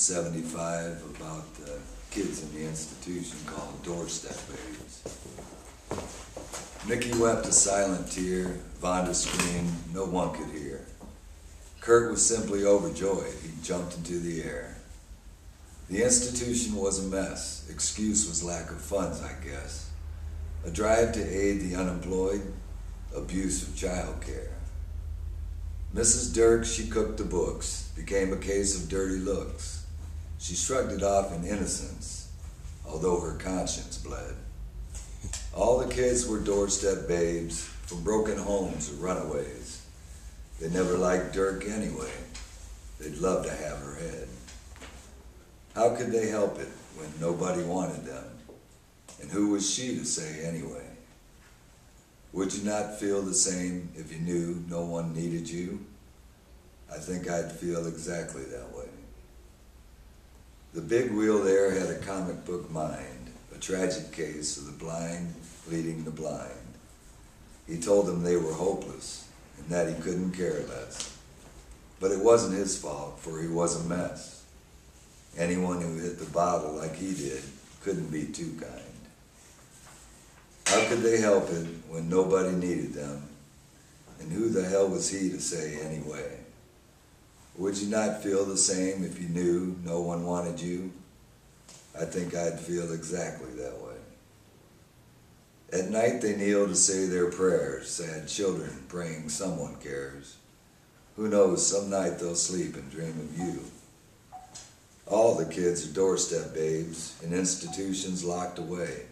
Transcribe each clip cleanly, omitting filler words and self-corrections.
75 about kids in the institution called doorstep babies. Mickey wept a silent tear, Vonda screamed, no one could hear. Kurt was simply overjoyed, he jumped into the air. The institution was a mess, excuse was lack of funds, I guess. A drive to aid the unemployed, abuse of child care. Mrs. Dirk, she cooked the books, became a case of dirty looks. She shrugged it off in innocence, although her conscience bled. All the kids were doorstep babes, from broken homes or runaways. They never liked Dirk anyway. They'd love to have her head. How could they help it when nobody wanted them? And who was she to say anyway? Would you not feel the same if you knew no one needed you? I think I'd feel exactly that way. The big wheel there had a comic book mind, a tragic case of the blind leading the blind. He told them they were hopeless and that he couldn't care less. But it wasn't his fault, for he was a mess. Anyone who hit the bottle like he did couldn't be too kind. How could they help it when nobody needed them? And who the hell was he to say anyway? Would you not feel the same if you knew no one wanted you? I think I'd feel exactly that way. At night they kneel to say their prayers, sad children praying someone cares. Who knows, some night they'll sleep and dream of you. All the kids are doorstep babes in institutions locked away.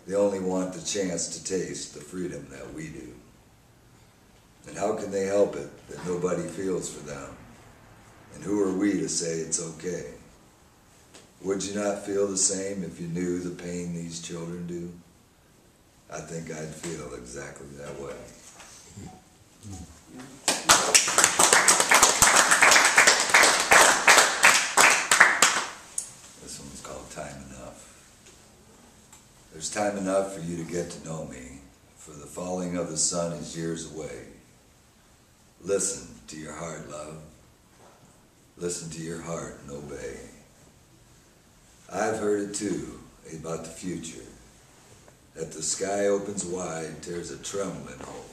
They only want the chance to taste the freedom that we do. And how can they help it that nobody feels for them? And who are we to say it's okay? Would you not feel the same if you knew the pain these children do? I think I'd feel exactly that way. This one's called Time Enough. There's time enough for you to get to know me, for the falling of the sun is years away. Listen to your heart, love. Listen to your heart and obey. I've heard it too, about the future, that the sky opens wide, tears a trembling hole,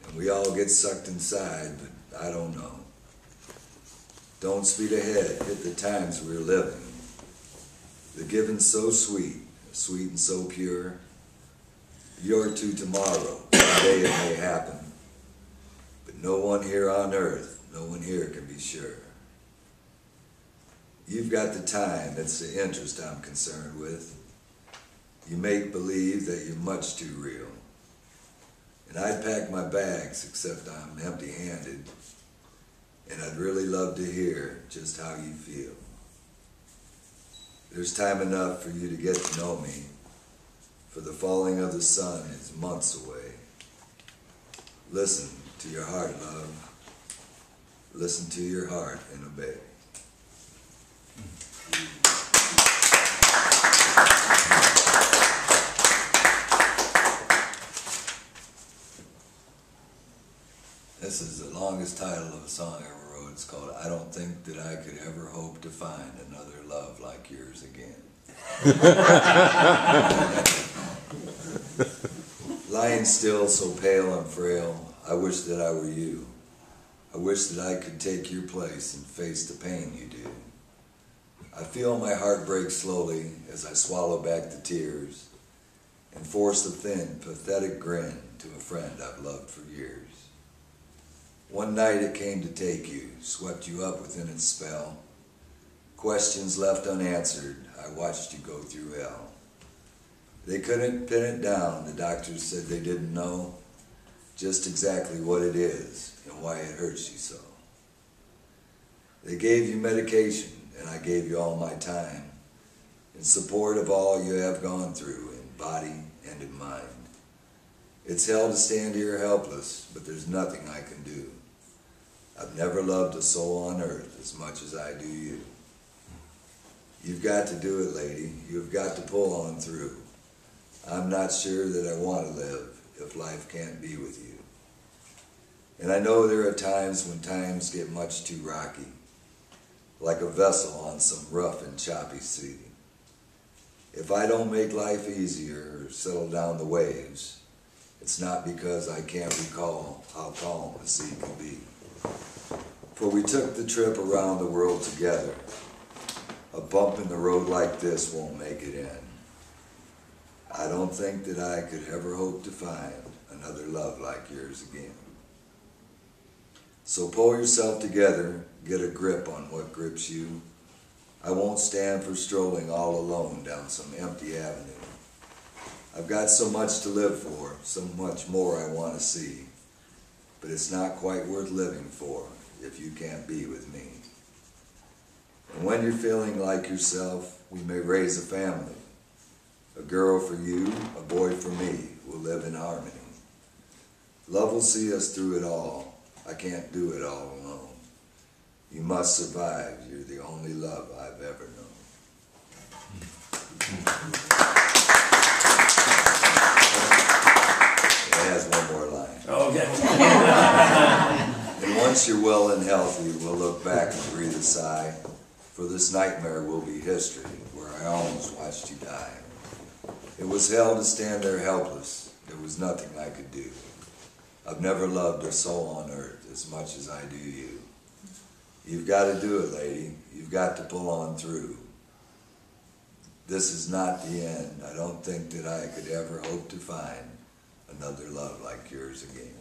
and we all get sucked inside, but I don't know. Don't speed ahead, hit the times we're living. The giving's so sweet, sweet and so pure. You're to tomorrow, one day it may happen, but no one here on earth, no one here can be sure. You've got the time, it's the interest I'm concerned with. You make believe that you're much too real. And I'd pack my bags, except I'm empty-handed, and I'd really love to hear just how you feel. There's time enough for you to get to know me, for the falling of the sun is months away. Listen to your heart, love. Listen to your heart and obey. This is the longest title of a song I ever wrote. It's called I Don't Think That I Could Ever Hope to Find Another Love Like Yours Again. Lying still, so pale and frail, I wish that I were you. I wish that I could take your place and face the pain you do. I feel my heart break slowly as I swallow back the tears and force a thin, pathetic grin to a friend I've loved for years. One night it came to take you, swept you up within its spell. Questions left unanswered, I watched you go through hell. They couldn't pin it down, the doctors said they didn't know just exactly what it is and why it hurts you so. They gave you medication and I gave you all my time in support of all you have gone through in body and in mind. It's hell to stand here helpless, but there's nothing I can do. I've never loved a soul on earth as much as I do you. You've got to do it, lady. You've got to pull on through. I'm not sure that I want to live if life can't be with you. And I know there are times when times get much too rocky. like a vessel on some rough and choppy sea. If I don't make life easier or settle down the waves, it's not because I can't recall how calm the sea can be. For we took the trip around the world together. A bump in the road like this won't make it in. I don't think that I could ever hope to find another love like yours again. So pull yourself together, get a grip on what grips you. I won't stand for strolling all alone down some empty avenue. I've got so much to live for, so much more I want to see, but it's not quite worth living for if you can't be with me. And when you're feeling like yourself, we may raise a family. A girl for you, a boy for me, we'll live in harmony. Love will see us through it all. I can't do it all alone. You must survive. You're the only love I've ever known. It has one more line. Okay. And once you're well and healthy, we'll look back and breathe a sigh, for this nightmare will be history, where I almost watched you die. It was hell to stand there helpless. There was nothing I could do. I've never loved a soul on earth as much as I do you. You've got to do it, lady. You've got to pull on through. This is not the end. I don't think that I could ever hope to find another love like yours again.